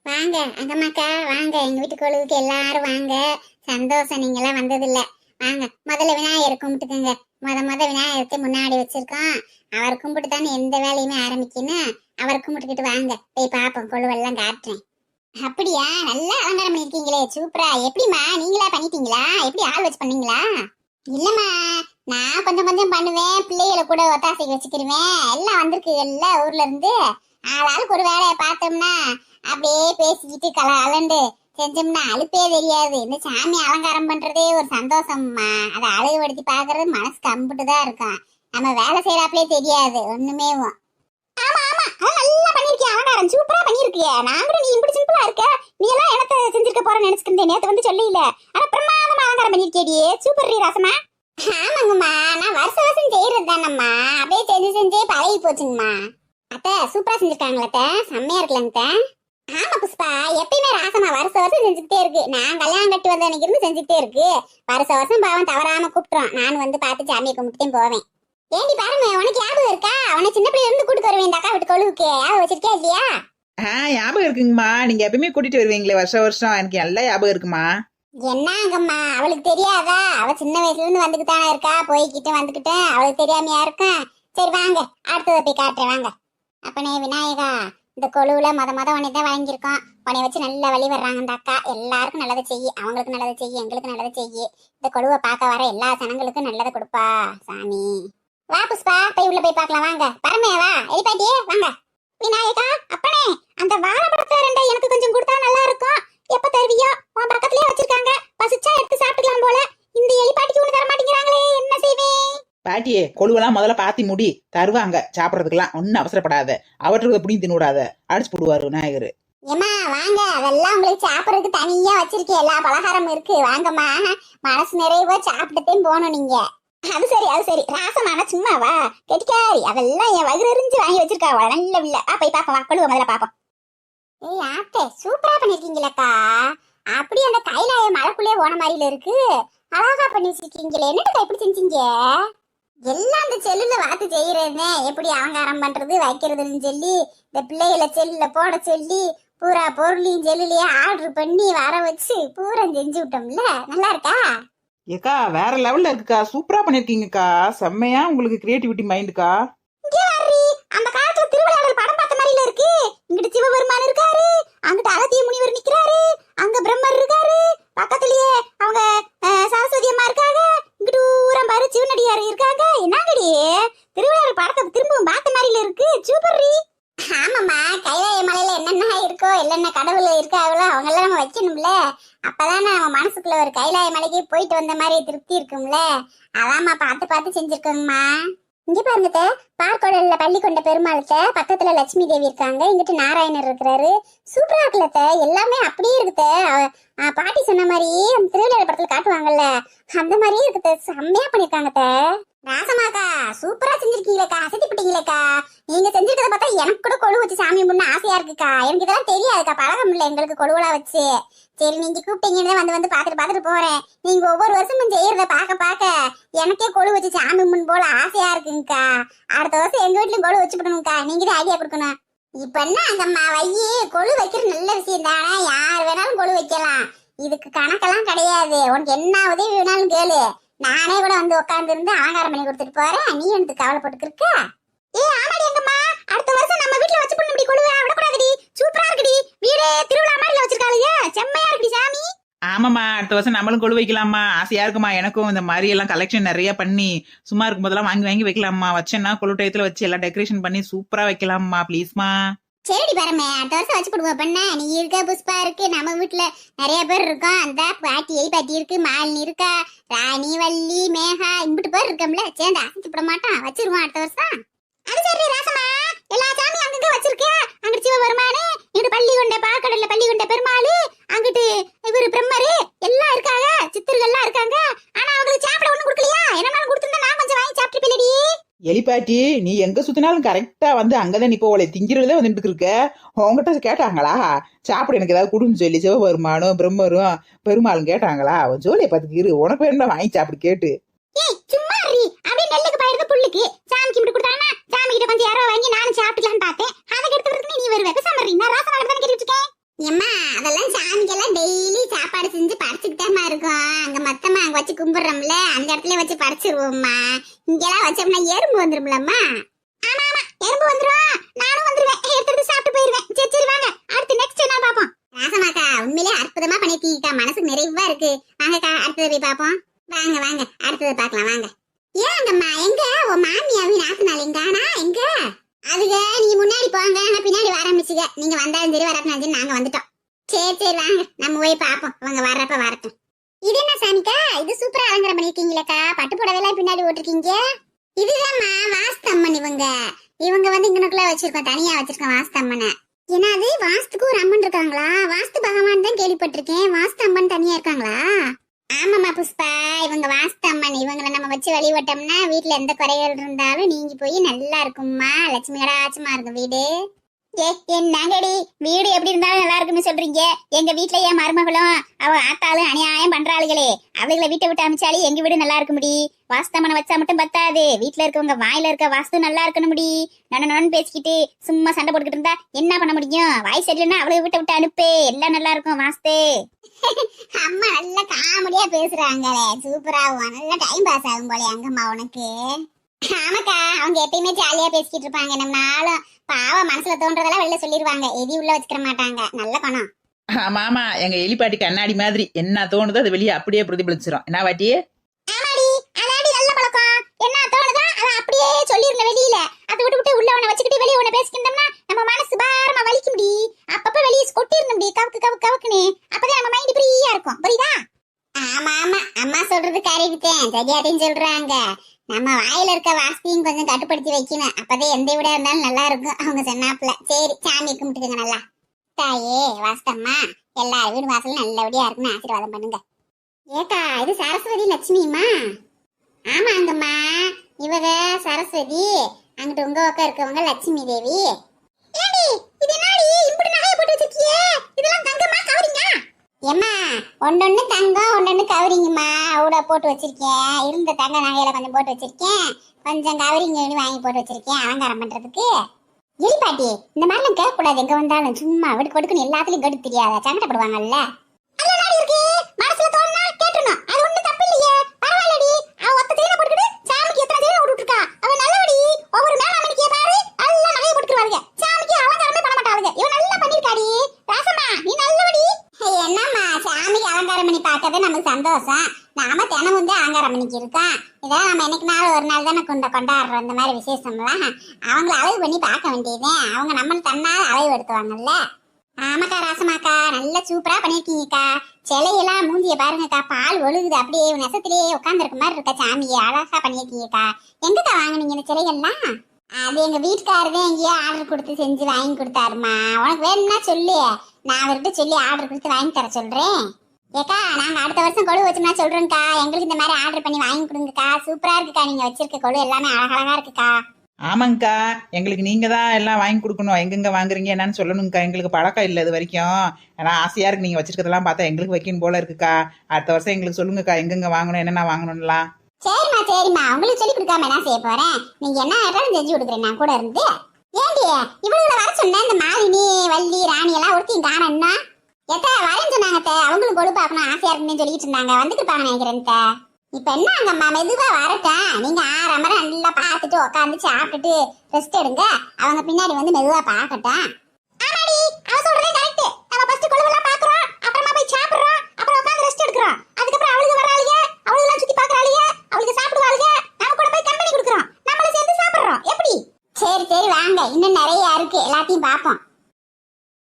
வாங்க அங்கம்மாக்கா, வாங்க எங்க வீட்டு கோளுக்கு எல்லாரும் வாங்க. சந்தோஷம் நீங்க எல்லாம் வந்தது இல்ல. வாங்க முதல்ல விநாயகர் கும்பிட்டுக்குங்க. முத விநாயகருக்கு முன்னாடி வச்சிருக்கோம். அவர் கும்பிட்டு தானே எந்த வேலையுமே ஆரம்பிக்கணும். அவர் கும்பிட்டுக்கிட்டு வாங்க, போய் பாப்போம், கொழுவெல்லாம் காட்டுறேன். அப்படியா? நல்லா அலங்காரம் பண்ணிருக்கீங்களே, சூப்பரா. எப்படிமா, நீங்களா பண்ணிட்டீங்களா? எப்படி ஆள் வச்சு பண்ணீங்களா? இல்லம்மா, நான் கொஞ்சம் கொஞ்சம் பண்ணுவேன், பிள்ளைகளை கூட ஒத்தாசைக்கு வச்சுக்கிருவேன். எல்லாம் வந்திருக்கு எல்லா ஊர்ல இருந்து. ஆளாளுக்கு ஒரு வேலையை பார்த்தோம்னா அப்படியே பேசிக்கிட்டு அலண்டு செஞ்சோம்னா அழுப்பே தெரியாது. இந்த சாமி அலங்காரம் பண்றதே ஒரு சந்தோஷம்மா. அதை அழகுபடுத்தி பாக்குறது மனசு கம்பிட்டுதான் இருக்கும். நம்ம வேலை செய்யறாப்லே தெரியாது ஒண்ணுமே. ஆமா ஆமா, அதான் நல்லா பண்ணிருக்கிய, அலங்காரம் சூப்பரா பண்ணிருக்கிய. நான் கூட நீ இப்படி சிம்பிளா இருக்க, நீ எல்லாம் எனக்கு செஞ்சிருக்க போறேன்னு நினைச்சிட்டு இருந்தேன். நேத்து வந்து சொல்லல, ஆனா பிரமாதமா அலங்காரம் பண்ணிருக்கியடியே, சூப்பர் ராசமா. ஆமாங்கம்மா, நான் வருஷம் செய்யறது தானம்மா, அப்படியே செஞ்சே பழகி போச்சுங்கம்மா. அத்தை சூப்பரா செஞ்சிருக்காங்களே, செம்மையா இருக்கலங்க. ஆமா புஷ்பா, எப்பயுமே ராசமா வருஷம் செஞ்சுக்கிட்டே இருக்கு. நான் கல்யாணம் கட்டி வந்த அன்னைக்கு இருந்து செஞ்சுக்கிட்டே இருக்கு. வருஷம் பாவம் தவறாம கூப்பிட்டுரும். நான் வந்து பார்த்து சாமியை கும்பிட்டுதான் போவேன். ஏண்டி பாருங்க, உனக்கு ஞாபகம் இருக்கா? அவனை சின்ன பிள்ளைல இருந்து கூட்டிட்டு வருவேன் இந்த அக்கா வீட்டு கொழுவுக்கு. ஞாபகம் வச்சிருக்கா இல்லையா? ஞாபகம் இருக்குங்கம்மா. நீங்க எப்பயுமே கூட்டிட்டு வருவீங்களே வருஷம். எனக்கு நல்லா ஞாபகம் இருக்குமா. என்னங்கம்மா, அவளுக்கு தெரியாதா? அவ சின்ன வயசுல இருந்து வந்துகிட்டானே இருக்கா, போய்கிட்டு வந்துகிட்டேன். அவளுக்கு தெரியாமையா இருக்கும். சரி வாங்க, அடுத்ததை போய் காட்டுறேன் வாங்க. அப்பனே விநாயகா, இந்த கொழுவுல மொத உன்னை தான் வாங்கியிருக்கோம். உன்னை வச்சு நல்ல வழி வர்றாங்க இந்த அக்கா. எல்லாருக்கும் நல்லதை செய்யி, அவங்களுக்கு நல்லதை செய்யி, எங்களுக்கு நல்லதை செய்யி. இந்த கொழுவை பார்க்க வர எல்லா ஜனங்களுக்கும் நல்லதை கொடுப்பா சாமி. வா புஷ்பா, போய் உள்ள போய் பார்க்கலாம் வாங்க. பரமே வா, எலிப்பாட்டியே வாங்க. விநாயகா, அப்பனே அந்த வாழைப்பழத்தை ரெண்டை எனக்கு கொஞ்சம் கொடுத்தா நல்லா இருக்கும். எப்ப தருவியோ? உன் பக்கத்துலயே வச்சிருக்காங்க, பசிச்சா எடுத்து சாப்பிட்டுக்கலாம் போல. இந்த எலிப்பாட்டிக்கு ஒண்ணு தர மாட்டேங்கிறாங்களே, என்ன செய்வேன்? பாட்டியே, கொழுவெல்லாம் முதல்ல பாத்தி முடி, தருவாங்க சாப்பிடறதுக்கெல்லாம். ஒன்னும் அவசரப்படாத, அவற்றுக்கு எப்படியும் தின்னுடாத, அடிச்சு போடுவாரு விநாயகர். ஏமா வாங்க, அதெல்லாம் உங்களுக்கு சாப்பிடறதுக்கு தனியா வச்சிருக்கேன், எல்லா பலகாரமும் இருக்கு. வாங்கம்மா, மனசு நிறைவா சாப்பிட்டுட்டும் போகணும் நீங்க. அது சரி ராசமான சும்மாவா கெட்டிக்காரி, அதெல்லாம் என் வயிறு எரிஞ்சு வாங்கி வச்சிருக்கா. நல்ல இல்ல, போய் பாப்போம், கொழுவ முதல்ல பாப்போம். ஏய் ஆத்தே, சூப்பரா பண்ணிருக்கீங்களக்கா. அப்படி அந்த கைலாய மலைக்குள்ளே போன மாதிரில இருக்கு. அழகா பண்ணி வச்சிருக்கீங்களே, என்னடா இப்படி செஞ்சீங்க? எல்லாம் அந்த செல்லுல வாத்து செய்யறதுனே, எப்படி அலங்காரம் பண்றது வைக்கிறதுன்னு சொல்லி இந்த பிள்ளைகளை செல்லுல போட சொல்லி பூரா பொருளையும் செல்லுலயே ஆர்டர் பண்ணி வர வச்சு பூரா செஞ்சு விட்டோம்ல. நல்லா இருக்கா? ஏக்கா வேற லெவல்ல இருக்குக்கா, சூப்பரா பண்ணிருக்கீங்கக்கா. செம்மையா உங்களுக்கு கிரியேட்டிவிட்டி மைண்டுக்கா. அந்த காலத்துல திருவிளையாடல் படம் பார்த்த மாதிரில இருக்கு. இங்கிட்டு சிவபெருமான் இருக்காரு, அங்கிட்டு அகத்திய முனிவர் நிக்கிறாரு, அங்க பிரம்மர் இருக்காரு, பக்கத்துலயே அவங்க சரஸ்வதி அம்மா இருக்காங்க, இங்கிட்டு ஊரம் பாரு சிவனடியார் இருக்காங்க. என்னங்கடி திருவிளையாடல் படத்தை திரும்பவும் பார்த்த மாதிரில இருக்கு. சூப்பர்ரி. ஆமாம்மா, கைலாய மலையில என்னென்ன இருக்கோ, இல்லைன்னா கடவுள் இருக்காங்களோ அவங்க எல்லாம் நம்ம வைக்கணும்ல. அப்பதானே நம்ம மனசுக்குள்ள ஒரு கைலாய மலைக்கு போயிட்டு வந்த மாதிரி திருப்தி இருக்கும்ல. அதாம்மா பார்த்து செஞ்சிருக்கோங்கம்மா. இங்க பாருங்க, பார்க்கோடல பள்ளி கொண்ட பெருமாளுக்கு பக்கத்துல லட்சுமி தேவி இருக்காங்க, இங்கிட்டு நாராயணர் இருக்கிறாரு. சூப்பரா இருக்குல்ல, எல்லாமே அப்படியே இருக்குத. பாட்டி சொன்ன மாதிரி அந்த திருவிழா படத்துல காட்டுவாங்கல்ல, அந்த மாதிரியே இருக்குது. செம்மையா பண்ணிருக்காங்க. ராசமாக்கா சூப்பரா செஞ்சிருக்கீங்களேக்கா, அசத்திப்பட்டீங்களேக்கா. நீங்க செஞ்சிருக்கத பார்த்தா எனக்கு கூட கொழு வச்சு சாமி முன்ன ஆசையா இருக்குக்கா. எனக்கு இதெல்லாம் தெரியாதுக்கா, பழகம் இல்ல எங்களுக்கு கொழுவெல்லாம் வச்சு. சரி நீங்க கூப்பிட்டீங்கன்னு வந்து பாத்துட்டு போறேன். நீங்க ஒவ்வொரு வருஷமும் செய்யறத பார்க்க எனக்கே கொழு வச்சு சாமி முன் போல ஆசையா இருக்குங்கக்கா. அடுத்த வருஷம் எங்க வீட்லயும் கொழு வச்சு விடணும்க்கா, நீங்க தான் ஐடியா கொடுக்கணும். இப்ப என்ன அந்தம்மா வையி, கொழு வைக்கிறது நல்ல விஷயம் தானே, யார் வேணாலும் கொழு வைக்கலாம். இதுக்கு கணக்கெல்லாம் கிடையாது. உனக்கு என்ன உதவி வேணாலும் கேளு, நானே கூட வந்து உட்கார்ந்து இருந்து அலங்காரம் பண்ணி கொடுத்துட்டு போறேன். நீ எனக்கு கவலைப்பட்டு இருக்க. ஏ ஆமாடி எங்கம்மா, அடுத்த வருஷம் நம்ம வீட்டுல வச்சு பண்ணி கொழுவா விடக்கூடாதுடி. சூப்பரா இருக்குடி, வீடு திருவிழா மாதிரி வச்சிருக்காளுங்க, செம்மையா இருக்குடி சாமி. ஆமாம்மா, அடுத்த வருஷம் நம்மளும் கொழு வைக்கலாமா, ஆசையா இருக்குமா எனக்கும். இந்த மாதிரி எல்லாம் கலெக்ஷன் நிறைய பண்ணி சும்மா இருக்கும் போதெல்லாம் வாங்கி வைக்கலாமா. வச்சேன்னா கொழு டயத்துல வச்சு எல்லாம் டெக்கரேஷன் பண்ணி சூப்பரா வைக்கலாமா, ப்ளீஸ்மா. சரிடி பரமே, அடுத்த வருஷம் வச்சு போடுவோம். பண்ண நீ இருக்க, புஷ்பா இருக்கு, நம்ம வீட்டுல நிறைய பேர் இருக்கோம். அந்த பாட்டி இருக்கு, மாலினி இருக்கா, ராணி வள்ளி மேகா, இம்பிட்டு பேர் இருக்கோம்ல, சேர்ந்து அசைச்சு போட மாட்டோம், வச்சிருவோம் அடுத்த வருஷம். அது சரி ராசமா, எல்லா சாமியும் அங்கங்க வச்சிருக்கேன். அங்கிட்டு சிவபெருமானு, இங்கிட்டு பள்ளி கொண்ட பாக்கடல்ல பள்ளி கொண்ட பெருமாளு, அங்கிட்டு இவரு பிரம்மரு எல்லாம் இருக்காங்க, சித்தர்கள் எல்லாம் இருக்காங்க. ஆனா அவங்களுக்கு சாப்பிட ஒண்ணும் கொடுக்கலையா? என்னன்னாலும் கொடுத்துருந்தா நான் கொஞ்சம் வாங்கி சாப்பிட்டு பிள்ளடி. எலிப்பாட்டி, நீ எங்க சுத்தினாலும் கரெக்டா வந்து அங்கதான் நிப்ப, உங்களை திங்கிறதே வந்துட்டு இருக்க. உங்ககிட்ட கேட்டாங்களா சாப்பிட எனக்கு ஏதாவது குடுன்னு சொல்லி? சிவபெருமானும் பிரம்மரும் பெருமாளும் கேட்டாங்களா? அவன் ஜோலியை பார்த்துக்கிரு, உனக்கு வேணும்னா வாங்கி சாப்பிடு கேட்டு. ஏய் சும்மா இரு, அப்படியே நெல்லுக்கு பயிருக்கு புல்லுக்கு சாமிக்கு இப்படி கொடுத்தானா சாமி கிட்ட கொஞ்சம் யாரோ வாங்கி நானும் சாப்பிட்டுக்கலான்னு பார்த்தேன். அதை எடுத்துக்கிறதுக்கு நீ வருவே. பேசாம நான் ராசமா தானே கேட்டுட்டு இருக்கேன். ஏம்மா அதெல்லாம் சாமிக்கெல்லாம் டெய்லி சாப்பாடு செஞ்சு படைச்சுக்கிட்டாமா இருக்கும். அங்க மொத்தமா அங்க வச்சு கும்பிடுறோம்ல, அந்த இடத்துல வச்சு படைச்சிருவோம்மா. இங்கெல்லாம் வச்சோம்னா எறும்பு வந்துரும்லம்மா. ஆமா ஆமா எறும்பு வந்துரும், நானும் வந்துருவேன், எடுத்துட்டு சாப்பிட்டு போயிருவேன். சரி சரி வாங்க, அடுத்து நெக்ஸ்ட் என்ன பாப்போம். ராசமாக்கா உண்மையிலே அற்புதமா பண்ணிருக்கீங்கக்கா, மனசுக்கு நிறைவா இருக்கு. வாங்கக்கா அடுத்தது போய் பாப்போம். வாங்க வாங்க அடுத்தது பாக்கலாம் வாங்க. ஏங்கம்மா எங்க உன் மாமியாவின் நாத்துனால எங்கானா எங்க? அதுக நீங்க முன்னாடி போங்க, நான் பின்னாடி வர ஆரம்பிச்சுங்க. நீங்க வந்தாலும் சரி வராட்டினாலும் நாங்க வந்துட்டோம். சரி சரி வாங்க நம்ம போய் பாப்போம், அவங்க வர்றப்ப வரட்டும். இது என்ன சாமிக்கா, இது சூப்பரா அலங்காரம் பண்ணிருக்கீங்களேக்கா, பட்டு புடவைலாம் பின்னாடி ஓட்டிருக்கீங்க. இதுதான்மா வாஸ்தம்மன். இவங்க வந்து இங்கனுக்குள்ள வச்சிருக்கோம், தனியா வச்சிருக்கோம் வாஸ்தம்மனை. ஏன்னா அது வாஸ்துக்கு ஒரு அம்மன் இருக்காங்களா? வாஸ்து பகவான் தான் கேள்விப்பட்டிருக்கேன், வாஸ்து அம்மன் தனியா இருக்காங்களா? ஆமாமா புஷ்பா, இவங்க வாஸ்து அம்மன். இவங்களை நம்ம வச்சு வழிபட்டோம்னா வீட்டுல எந்த குறைகள் இருந்தாலும் நீங்கி போய் நல்லா இருக்கும்மா. லட்சுமி கடாட்சமா இருக்கும் வீடு. என்னங்கடி வீடு எப்படி இருந்தாலும் நல்லா இருக்குன்னு சொல்றீங்க? எங்க வீட்டுல என் மருமகளும் அவ ஆத்தாலும் அநியாயம் பண்றாளுகளே, அவங்களை வீட்டை விட்டு அமைச்சாலே எங்க வீடு நல்லா இருக்க முடி. வாஸ்தமனை வச்சா மட்டும் பத்தாது, வீட்டுல இருக்கவங்க வாயில இருக்க வாஸ்து நல்லா இருக்கணும் முடி. நன்னு பேசிக்கிட்டு சும்மா சண்டை போட்டுக்கிட்டு இருந்தா என்ன பண்ண முடியும்? வாய் சரியில்லைன்னா அவளை வீட்டை விட்டு அனுப்பு, எல்லாம் நல்லா இருக்கும் வாஸ்து. அம்மா நல்லா காமெடியா பேசுறாங்களே, சூப்பராகும், நல்லா டைம் பாஸ் ஆகும் போல அங்கம்மா உனக்கு. ஆமாக்கா அவங்க எப்பயுமே ஜாலியா பேசிக்கிட்டு இருப்பாங்க. நம்ம நாளும் பாவம் மனசுல தோன்றதெல்லாம் வெளில சொல்லிடுவாங்க, எதி உள்ள வச்சுக்கிற மாட்டாங்க. நல்ல பணம். ஆமா எங்க எலிப்பாட்டி கண்ணாடி மாதிரி என்ன தோணுதோ அது வெளியே அப்படியே பிரதிபலிச்சிரும். என்ன வாட்டி? ஆமாடி அதாடி நல்ல பழக்கம். என்ன தோணுதோ அதை அப்படியே சொல்லிருங்க வெளியில. அதை விட்டு விட்டு உள்ள உன வச்சுக்கிட்டு வெளியே உன பேசிக்கிட்டோம்னா நம்ம மனசு பாரமா வலிக்க முடி. அப்பப்ப வெளியே கொட்டிருந்த முடி, கவுக்கு கவுக்கு கவுக்குன்னு. அப்பதான் நம்ம மைண்ட் ஃப்ரீயா இருக்கும், புரியுதா? ஆமா ஆமா அம்மா சொல்றது கரெக்ட் தான், சரியாதையும் சொல்றாங்க. நம்ம வாயில இருக்க வாஸ்தியும் கொஞ்சம் கட்டுப்படுத்தி வைக்கணும், அப்பதான் எந்த வீடா இருந்தாலும் நல்லா இருக்கும் அவங்க சொன்னாப்புல. சரி சாமி கும்பிட்டுக்கங்க நல்லா. தாயே வாஸ்தம்மா, எல்லார் வீடு வாசலும் நல்லபடியா இருக்குன்னு ஆசீர்வாதம் பண்ணுங்க. ஏக்கா இது சரஸ்வதி லட்சுமிமா? ஆமாங்கம்மா, இவங்க சரஸ்வதி, அங்கிட்டு உங்க பக்கம் இருக்கவங்க லட்சுமி தேவி. ஏடி இது என்னடி இப்படி நகைய போட்டு வச்சிருக்கியே? இதெல்லாம் தங்கமா கவரிங்கா? ஏம்மா ஒன்னொன்னு தங்கம் ஒன்னொன்னு கவரிங்கம்மா அவுட போட்டு வச்சிருக்கேன். இருந்த தங்க நகையில கொஞ்சம் போட்டு வச்சிருக்கேன், கொஞ்சம் கவரிங்க வாங்கி போட்டு வச்சிருக்கேன் அலங்காரம் பண்றதுக்கு. எலிப்பாட்டி இந்த மாதிரிலாம் கேட்கக்கூடாது, எங்க வந்தாலும் சும்மா வெடுக்கு வெடுக்குன்னு எல்லாத்துலயும் கெடுத்து தெரியாத, சங்கடப்படுவாங்கல்ல. மனசுல தோணுனா கேட்டுணும், அது ஒண்ணு தப்பு இல்லையே, பரவாயில்லடி. அவ ஒத்த தேனை போட்டுக்கிட்டு சாமிக்கு எத்தனை தேனை விட்டுட்டு இருக்கா, அவ நல்லபடி. ஒவ்வொரு மேலாமணிக்கே பாரு நல்லா நகைய போட்டுருவாங்க, சாமிக்கு அலங்காரமே பண்ண மாட்டாளுங்க. இவ நல்லா பண்ணிருக்காடி ராசம்மா, நீ நல்லபடி. என்னம்மா சாமிக்கு அலங்காரம் பண்ணி பார்க்கறது நமக்கு சந்தோஷம், நாம தினம் வந்து அலங்காரம் பண்ணிக்கு இருக்கோம். இதான் நம்ம என்னைக்கு நாள் ஒரு நாள் தானே கொண்டாடுறோம் இந்த மாதிரி விசேஷம்லாம். அவங்கள அளவு பண்ணி பார்க்க வேண்டியதே, அவங்க நம்ம தன்னால் அளவு எடுத்துவாங்கல்ல. ஆமாக்கா ராசமாக்கா நல்லா சூப்பரா பண்ணிருக்கீங்கக்கா. சிலையெல்லாம் மூஞ்சிய பாருங்கக்கா, பால் ஒழுகுது, அப்படியே நெசத்திலேயே உட்கார்ந்து இருக்க மாதிரி இருக்க சாமியை அழகா பண்ணிருக்கீங்கக்கா. எங்கக்கா வாங்கினீங்க இந்த சிலைகள்லாம்? அது எங்க வீட்டுக்காரதான் எங்கேயோ ஆர்டர் கொடுத்து செஞ்சு வாங்கி கொடுத்தாருமா. உனக்கு வேணும்னா சொல்லு, நான் அவர்கிட்ட சொல்லி ஆர்டர் கொடுத்து வாங்கி தர சொல்றேன். ஏக்கா நாங்க அடுத்த வருஷம் கொழு வச்சோம்னா சொல்றோம்க்கா, எங்களுக்கு இந்த மாதிரி ஆர்டர் பண்ணி வாங்கி கொடுங்கக்கா. சூப்பரா இருக்குக்கா, நீங்க வச்சிருக்க கொழு எல்லாமே அழகழகா இருக்குக்கா. ஆமாங்கக்கா, எங்களுக்கு நீங்க தான் எல்லாம் வாங்கி கொடுக்கணும், எங்கெங்க வாங்குறீங்க என்னன்னு சொல்லணுங்கக்கா. எங்களுக்கு பழக்கம் இல்லை இது வரைக்கும், ஏன்னா ஆசையா இருக்கு நீங்க வச்சிருக்கதெல்லாம் பார்த்தா எங்களுக்கு வைக்கணும் போல இருக்குக்கா. அடுத்த வருஷம் எங்களுக்கு சொல்லுங்கக்கா, எங்கெங்க வாங்கணும் என்னென்ன வாங்கணும்லாம். சரிம்மா சரிம்மா, உங்களுக்கு சொல்லி கொடுக்காம என்ன செய்ய போறேன், நீங்க என்ன ஆட்டாலும் செஞ்சு கொடுக்குறேன் நான் கூட இருந்து. ஏண்டி இவங்களை வர சொன்ன, இந்த மாலினி வள்ளி ராணி எல்லாம் ஒருத்தையும் காணா எத்த வரேன்னு சொன்னாங்க. அவங்களும் கொழு பார்க்கணும் ஆசையா இருக்குன்னு சொல்லிட்டு இருந்தாங்க, வந்துட்டு நினைக்கிறேன். இப்ப என்ன அங்கம்மா மெதுவா வரட்டும், நீங்க ஆறாம நல்லா பார்த்துட்டு உட்காந்து சாப்பிட்டுட்டு ரெஸ்ட் எடுங்க, அவங்க பின்னாடி வந்து மெதுவா பார்க்கட்டும். ஆமாடி அவ சொல்றதே கரெக்ட். நம்ம ஃபர்ஸ்ட் கொழுவெல்லாம் பாக்குறோம், அப்புறமா போய் சாப்பிடுறோம், அப்புறம் உட்காந்து ரெஸ்ட் எடுக்கிறோம். அதுக்கப்புறம் அவளுக்கு வராளுங்க, அவளுக்கு சுத்தி பாக்குறாளுங்க, அவளுக்கு சாப்பிடுவாளுங்க, நம்ம கூட போய் கம்பெனி கொடுக்குறோம், நம்மள சேர்ந்து சாப்பிடுறோம். எப்படி? சரி சரி வாங்க, இன்னும் நிறைய இருக்கு, எல்லாத்தையும் பார்ப்போம்.